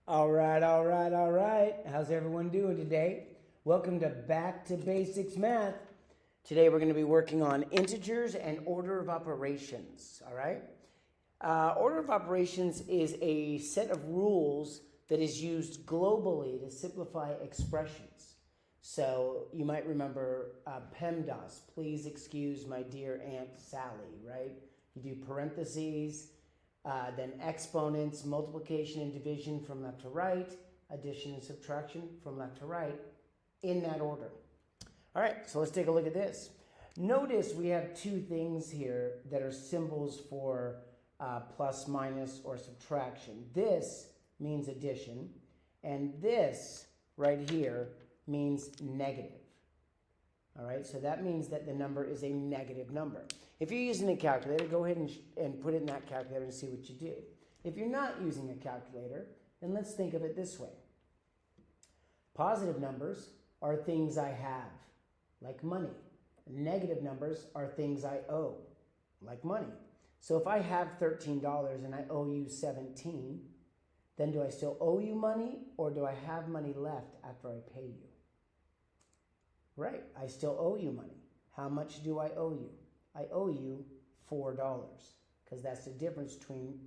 All right. How's everyone doing today? Welcome to Back to Basics Math. Today we're going to be working on integers and order of operations, all right? Order of operations is a set of rules that is used globally to simplify expressions. So you might remember PEMDAS, please excuse my dear Aunt Sally, right? You do parentheses, then exponents, multiplication and division from left to right, addition and subtraction from left to right, in that order. All right, so let's take a look at this. Notice we have two things here that are symbols for plus, minus, or subtraction. This means addition, and this right here means negative. All right, so that means that the number is a negative number. If you're using a calculator, go ahead and put it in that calculator and see what you do. If you're not using a calculator, then let's think of it this way. Positive numbers are things I have, like money. Negative numbers are things I owe, like money. So if I have $13 and I owe you $17, then do I still owe you money, or do I have money left after I pay you? Right, I still owe you money. How much do I owe you? I owe you $4, because that's the difference between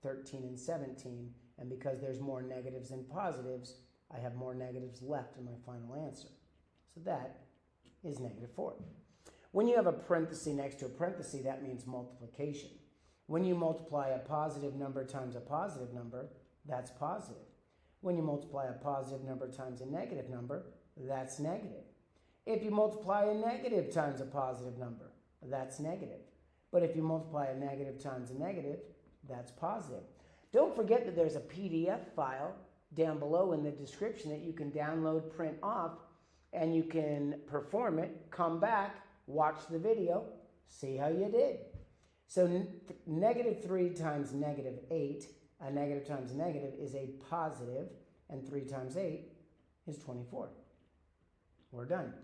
13 and 17, and because there's more negatives than positives, I have more negatives left in my final answer. So that is -4. When you have a parenthesis next to a parenthesis, that means multiplication. When you multiply a positive number times a positive number, that's positive. When you multiply a positive number times a negative number, that's negative. If you multiply a negative times a positive number, that's negative. But if you multiply a negative times a negative, that's positive. Don't forget that there's a PDF file down below in the description that you can download, print off, and you can perform it, come back, watch the video, see how you did. So -3 times -8, a negative times a negative is a positive, and 3 times 8 is 24. We're done.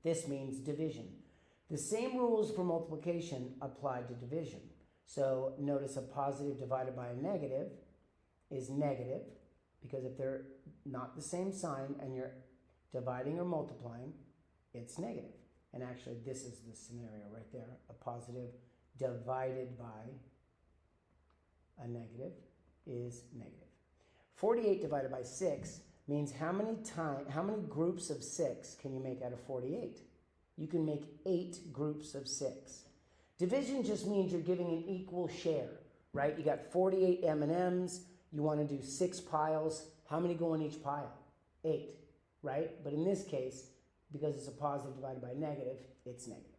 This means division. The same rules for multiplication apply to division. So notice a positive divided by a negative is negative, because if they're not the same sign and you're dividing or multiplying, it's negative. And actually, this is the scenario right there. A positive divided by a negative is negative. 48 divided by 6 means how many groups of 6 can you make out of 48? You can make 8 groups of 6. Division just means you're giving an equal share, right? You got 48 M&Ms. You want to do 6 piles. How many go in each pile? 8, right? But in this case, because it's a positive divided by a negative, it's negative.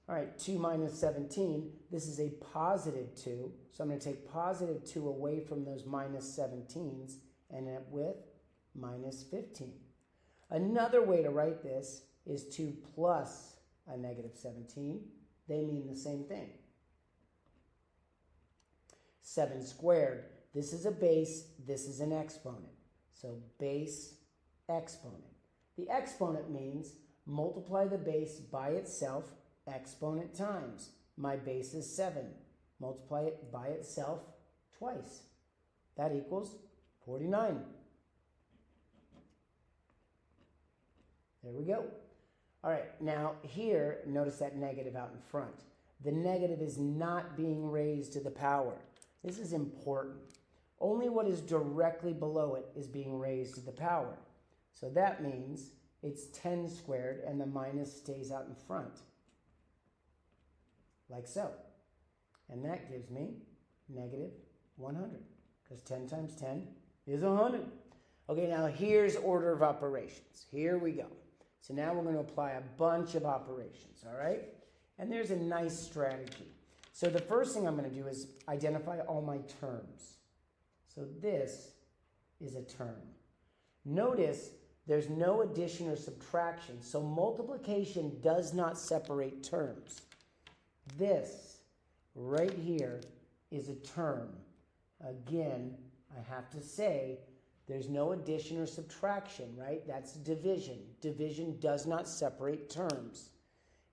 All right, 2 minus 17. This is a positive 2. So I'm going to take positive 2 away from those minus 17s and end up with minus 15. Another way to write this is 2 plus a -17. They mean the same thing. 7 squared. This is a base. This is an exponent. So base, exponent. The exponent means multiply the base by itself, exponent times. My base is 7. Multiply it by itself twice. That equals 49. There we go. All right, now here, notice that negative out in front. The negative is not being raised to the power. This is important. Only what is directly below it is being raised to the power. So that means it's 10 squared and the minus stays out in front, like so. And that gives me -100, because 10 times 10 is 100. Okay, now here's order of operations. Here we go. So now we're going to apply a bunch of operations, all right? And there's a nice strategy. So the first thing I'm going to do is identify all my terms. So this is a term. Notice there's no addition or subtraction, so multiplication does not separate terms. This right here is a term. Again, I have to say, there's no addition or subtraction, right? That's division. Division does not separate terms.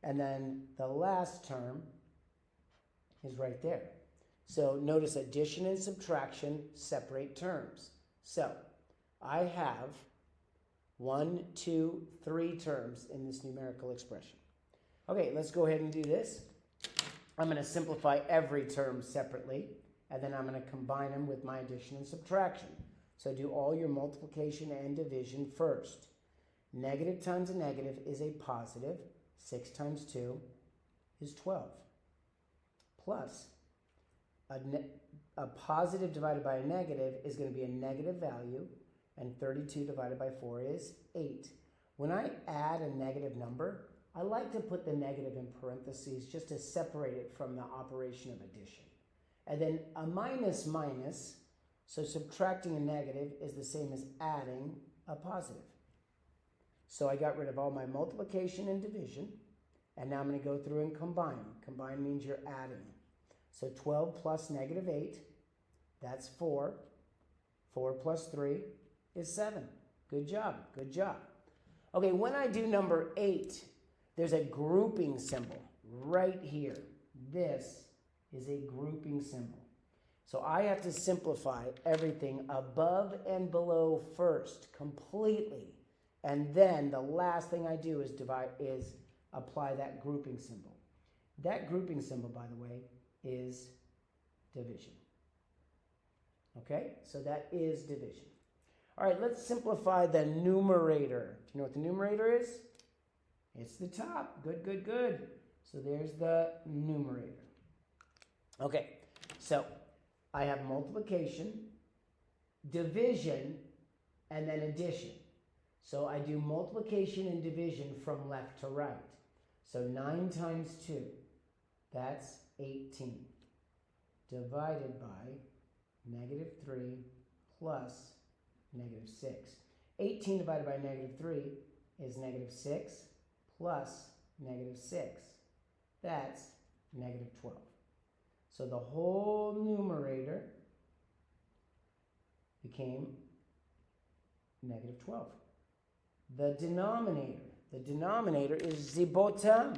And then the last term is right there. So notice addition and subtraction separate terms. So I have 1, 2, 3 terms in this numerical expression. Okay, let's go ahead and do this. I'm going to simplify every term separately, and then I'm going to combine them with my addition and subtraction. So do all your multiplication and division first. Negative times a negative is a positive. 6 times 2 is 12. Plus, a positive divided by a negative is going to be a negative value, and 32 divided by 4 is 8. When I add a negative number, I like to put the negative in parentheses just to separate it from the operation of addition. And then a minus minus, so subtracting a negative is the same as adding a positive. So I got rid of all my multiplication and division, and now I'm going to go through and combine. Combine means you're adding. So 12 plus negative 8, that's 4. 4 plus 3 is 7. Good job, good job. Okay, when I do number 8, there's a grouping symbol right here. This is a grouping symbol. So I have to simplify everything above and below first, completely. And then the last thing I do is apply that grouping symbol. That grouping symbol, by the way, is division. Okay, so that is division. All right, let's simplify the numerator. Do you know what the numerator is? It's the top. Good, good, good. So there's the numerator. Okay, so I have multiplication, division, and then addition. So I do multiplication and division from left to right. So 9 times 2, that's 18, divided by negative 3 plus negative 6. 18 divided by negative 3 is negative 6 plus negative 6. That's negative 12. So the whole numerator became negative 12. The denominator is the bottom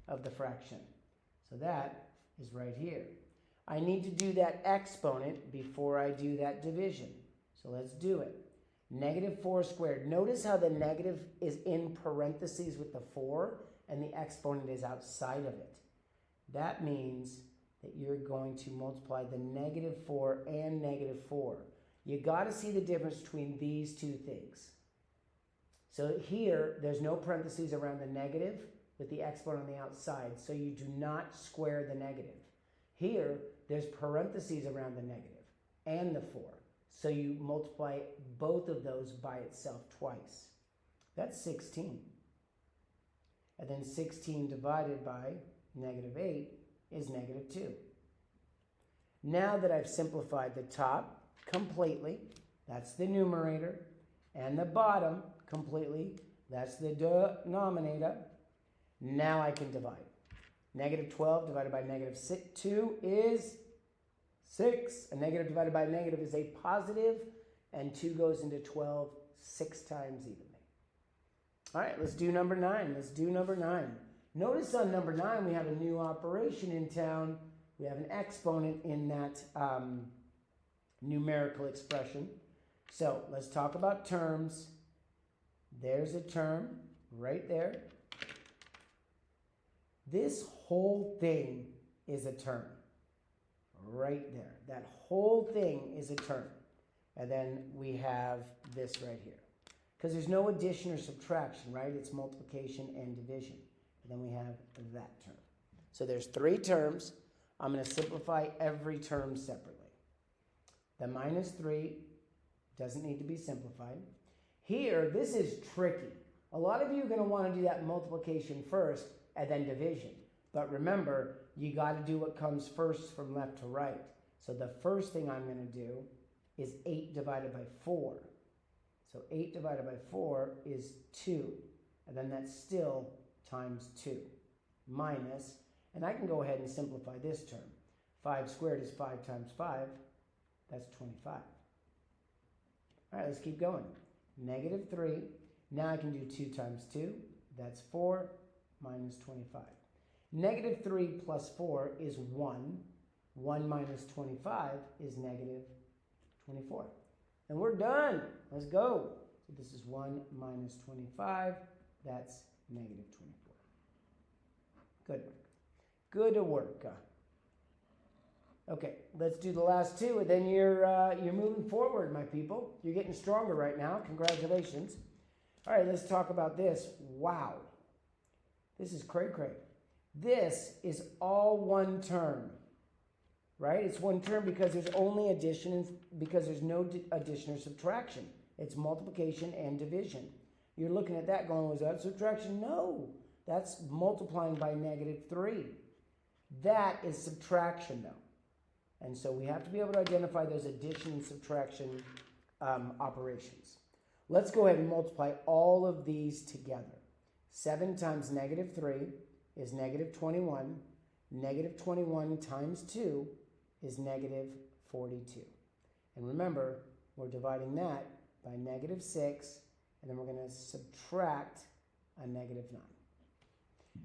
of the fraction. So that is right here. I need to do that exponent before I do that division. So let's do it. Negative 4 squared. Notice how the negative is in parentheses with the 4 and the exponent is outside of it. That means that you're going to multiply the negative 4 and negative 4. You got to see the difference between these two things. So here, there's no parentheses around the negative with the exponent on the outside, so you do not square the negative. Here, there's parentheses around the negative and the 4, so you multiply both of those by itself twice. That's 16. And then 16 divided by negative 8 is negative 2. Now that I've simplified the top completely, that's the numerator, and the bottom completely, that's the denominator. Now I can divide. Negative 12 divided by negative 2 is 6. A negative divided by a negative is a positive, and 2 goes into 12 6 times evenly. All right, let's do number 9. Let's do number 9. Notice on number 9 we have a new operation in town. We have an exponent in that numerical expression. So let's talk about terms. There's a term right there. This whole thing is a term right there. That whole thing is a term. And then we have this right here. Because there's no addition or subtraction, right? It's multiplication and division. And then we have that term. So there's 3 terms. I'm going to simplify every term separately. The minus 3 doesn't need to be simplified. Here, this is tricky. A lot of you are going to want to do that multiplication first and then division. But remember, you got to do what comes first from left to right. So the first thing I'm going to do is 8 divided by 4. So 8 divided by 4 is 2. And then that's still times 2. Minus, and I can go ahead and simplify this term. 5 squared is 5 times 5. That's 25. All right, let's keep going. Negative 3. Now I can do 2 times 2. That's 4 minus 25. Negative 3 plus 4 is 1. 1 minus 25 is negative 24. And we're done. Let's go. So this is 1 minus 25. That's negative 24. Good work. Good work. Okay, let's do the last two, and then you're moving forward, my people. You're getting stronger right now. Congratulations. All right, let's talk about this. Wow. This is cray-cray. This is all one term, right? It's one term because there's only addition, because there's no addition or subtraction. It's multiplication and division. You're looking at that going, was that subtraction? No, that's multiplying by negative 3. That is subtraction, though. And so we have to be able to identify those addition and subtraction operations. Let's go ahead and multiply all of these together. 7 times negative 3 is negative 21. Negative 21 times 2 is negative 42. And remember, we're dividing that by negative 6, and then we're going to subtract a negative 9.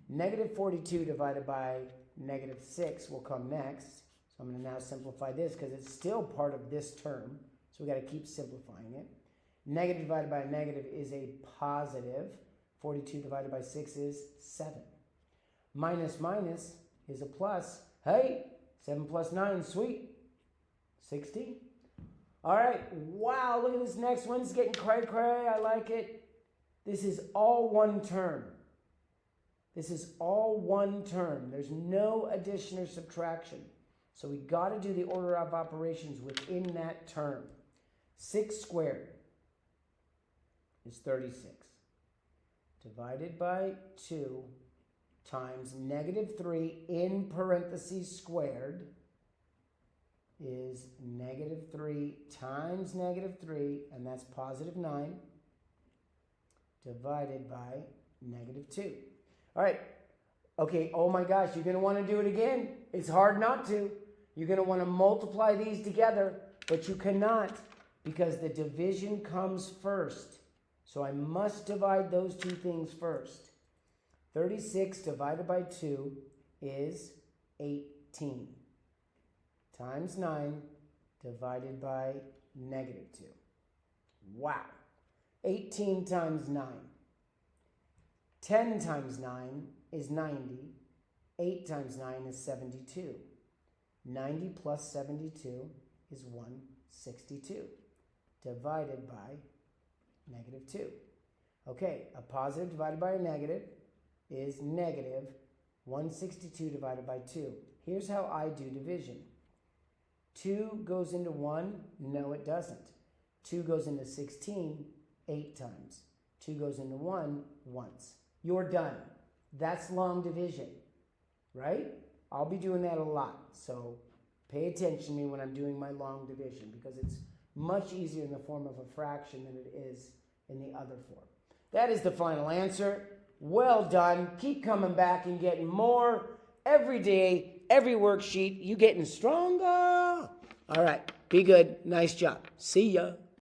Negative 42 divided by negative 6 will come next. So I'm going to now simplify this because it's still part of this term. So we've got to keep simplifying it. Negative divided by a negative is a positive. 42 divided by 6 is 7. Minus minus is a plus. Hey, 7 plus 9, sweet. 60. All right, wow, look at this next one. It's getting cray-cray. I like it. This is all one term. This is all one term. There's no addition or subtraction. So we got to do the order of operations within that term. 6 squared is 36. Divided by 2 times negative 3 in parentheses squared is negative 3 times negative 3, and that's positive 9, divided by negative 2. All right. Okay, oh my gosh, you're going to want to do it again. It's hard not to. You're going to want to multiply these together, but you cannot because the division comes first. So I must divide those two things first. 36 divided by 2 is 18. Times 9 divided by negative 2. Wow. 18 times 9. 10 times 9 is 90. 8 times 9 is 72. 90 plus 72 is 162. Divided by negative 2. Okay, a positive divided by a negative is negative 162 divided by 2. Here's how I do division. 2 goes into 1. No, it doesn't. 2 goes into 16 8 times. 2 goes into 1 once. You're done. That's long division, right? I'll be doing that a lot. So pay attention to me when I'm doing my long division because it's much easier in the form of a fraction than it is in the other form. That is the final answer. Well done. Keep coming back and getting more every day, every worksheet. You getting stronger. All right. Be good. Nice job. See ya.